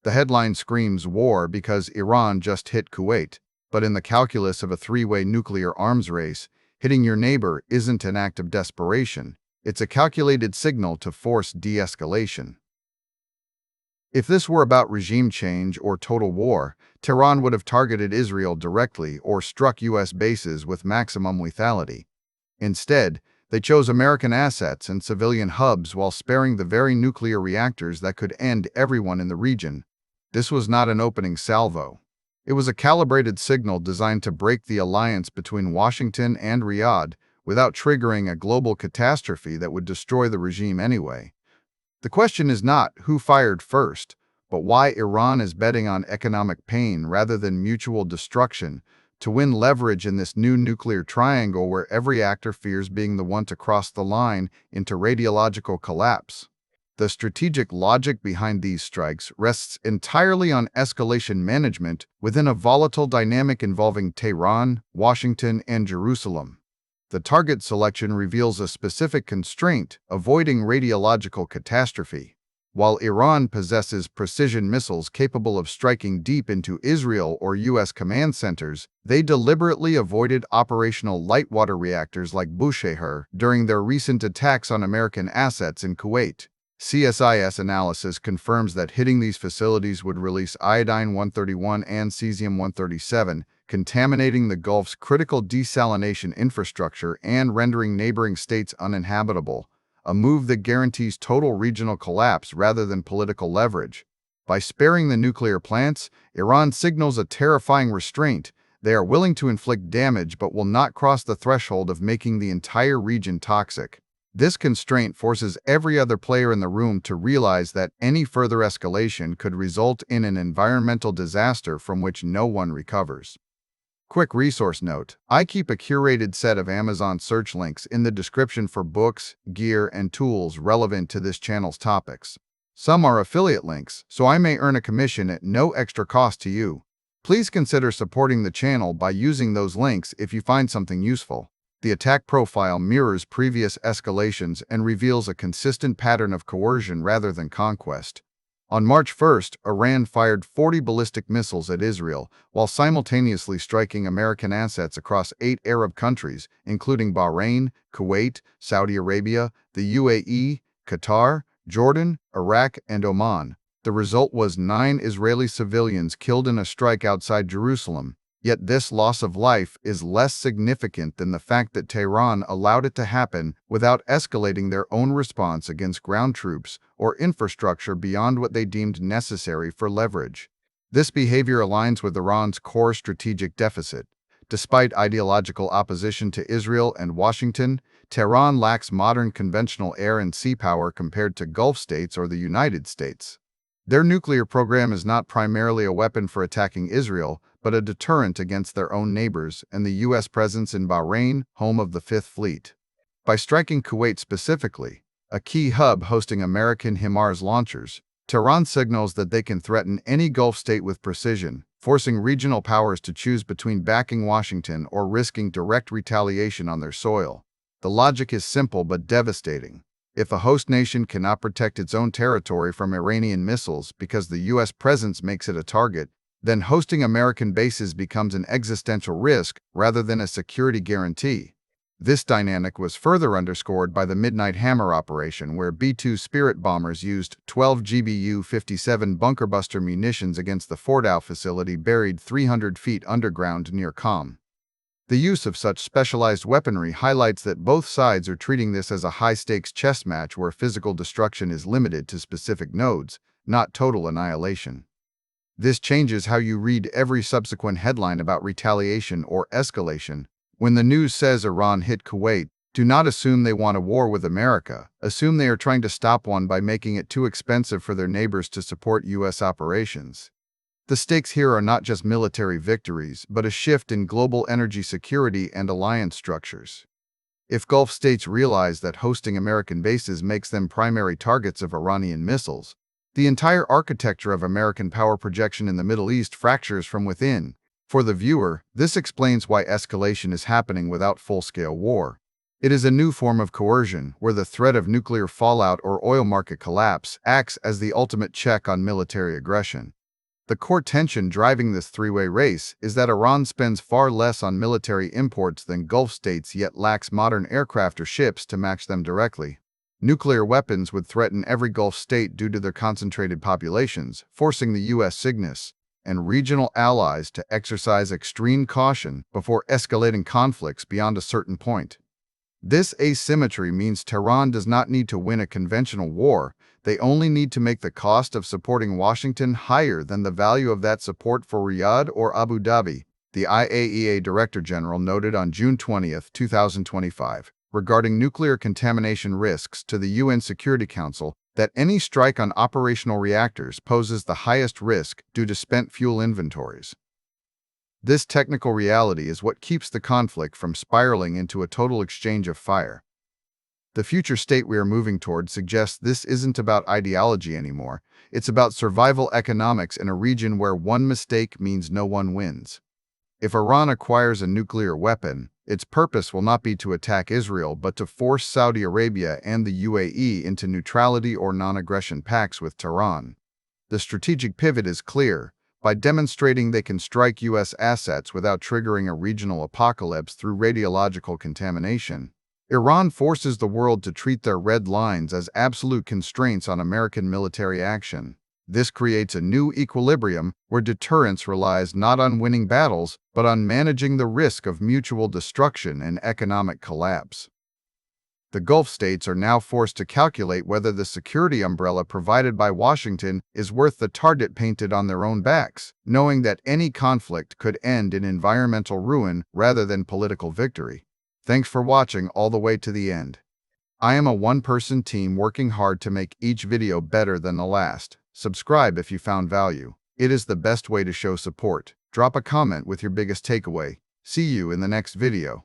The headline screams war because Iran just hit Kuwait, but in the calculus of a three-way nuclear arms race, hitting your neighbor isn't an act of desperation. It's a calculated signal to force de-escalation. If this were about regime change or total war, Tehran would have targeted Israel directly or struck U.S. bases with maximum lethality. Instead, they chose American assets and civilian hubs while sparing the very nuclear reactors that could end everyone in the region. This was not an opening salvo. It was a calibrated signal designed to break the alliance between Washington and Riyadh without triggering a global catastrophe that would destroy the regime anyway. The question is not who fired first, but why Iran is betting on economic pain rather than mutual destruction to win leverage in this new nuclear triangle where every actor fears being the one to cross the line into radiological collapse. The strategic logic behind these strikes rests entirely on escalation management within a volatile dynamic involving Tehran, Washington, and Jerusalem. The target selection reveals a specific constraint, avoiding radiological catastrophe. While Iran possesses precision missiles capable of striking deep into Israel or U.S. command centers, they deliberately avoided operational light water reactors like Bushehr during their recent attacks on American assets in Kuwait. CSIS analysis confirms that hitting these facilities would release iodine-131 and cesium-137, contaminating the Gulf's critical desalination infrastructure and rendering neighboring states uninhabitable, a move that guarantees total regional collapse rather than political leverage. By sparing the nuclear plants, Iran signals a terrifying restraint. They are willing to inflict damage but will not cross the threshold of making the entire region toxic. This constraint forces every other player in the room to realize that any further escalation could result in an environmental disaster from which no one recovers. Quick resource note: I keep a curated set of Amazon search links in the description for books, gear, and tools relevant to this channel's topics. Some are affiliate links, so I may earn a commission at no extra cost to you. Please consider supporting the channel by using those links if you find something useful. The attack profile mirrors previous escalations and reveals a consistent pattern of coercion rather than conquest. On March 1st, Iran fired 40 ballistic missiles at Israel, while simultaneously striking American assets across 8 Arab countries, including Bahrain, Kuwait, Saudi Arabia, the UAE, Qatar, Jordan, Iraq, and Oman. The result was 9 Israeli civilians killed in a strike outside Jerusalem. Yet this loss of life is less significant than the fact that Tehran allowed it to happen without escalating their own response against ground troops or infrastructure beyond what they deemed necessary for leverage. This behavior aligns with Iran's core strategic deficit. Despite ideological opposition to Israel and Washington, Tehran lacks modern conventional air and sea power compared to Gulf states or the United States. Their nuclear program is not primarily a weapon for attacking Israel, but a deterrent against their own neighbors and the U.S. presence in Bahrain, home of the Fifth Fleet. By striking Kuwait specifically, a key hub hosting American HIMARS launchers, Tehran signals that they can threaten any Gulf state with precision, forcing regional powers to choose between backing Washington or risking direct retaliation on their soil. The logic is simple but devastating. If a host nation cannot protect its own territory from Iranian missiles because the U.S. presence makes it a target, then hosting American bases becomes an existential risk rather than a security guarantee. This dynamic was further underscored by the Midnight Hammer operation, where B-2 Spirit bombers used 12 GBU-57 bunkerbuster munitions against the Fordow facility buried 300 feet underground near Qom. The use of such specialized weaponry highlights that both sides are treating this as a high-stakes chess match where physical destruction is limited to specific nodes, not total annihilation. This changes how you read every subsequent headline about retaliation or escalation. When the news says Iran hit Kuwait, do not assume they want a war with America. Assume they are trying to stop one by making it too expensive for their neighbors to support U.S. operations. The stakes here are not just military victories, but a shift in global energy security and alliance structures. If Gulf states realize that hosting American bases makes them primary targets of Iranian missiles, the entire architecture of American power projection in the Middle East fractures from within. For the viewer, this explains why escalation is happening without full-scale war. It is a new form of coercion, where the threat of nuclear fallout or oil market collapse acts as the ultimate check on military aggression. The core tension driving this three-way race is that Iran spends far less on military imports than Gulf states yet lacks modern aircraft or ships to match them directly. Nuclear weapons would threaten every Gulf state due to their concentrated populations, forcing the U.S. Cygnus and regional allies to exercise extreme caution before escalating conflicts beyond a certain point. This asymmetry means Tehran does not need to win a conventional war. They only need to make the cost of supporting Washington higher than the value of that support for Riyadh or Abu Dhabi, the IAEA Director General noted on June 20, 2025, regarding nuclear contamination risks to the UN Security Council, that any strike on operational reactors poses the highest risk due to spent fuel inventories. This technical reality is what keeps the conflict from spiraling into a total exchange of fire. The future state we are moving toward suggests this isn't about ideology anymore. It's about survival economics in a region where one mistake means no one wins. If Iran acquires a nuclear weapon, its purpose will not be to attack Israel but to force Saudi Arabia and the UAE into neutrality or non-aggression pacts with Tehran. The strategic pivot is clear. By demonstrating they can strike U.S. assets without triggering a regional apocalypse through radiological contamination, Iran forces the world to treat their red lines as absolute constraints on American military action. This creates a new equilibrium where deterrence relies not on winning battles, but on managing the risk of mutual destruction and economic collapse. The Gulf states are now forced to calculate whether the security umbrella provided by Washington is worth the target painted on their own backs, knowing that any conflict could end in environmental ruin rather than political victory. Thanks for watching all the way to the end. I am a one-person team working hard to make each video better than the last. Subscribe if you found value. It is the best way to show support. Drop a comment with your biggest takeaway. See you in the next video.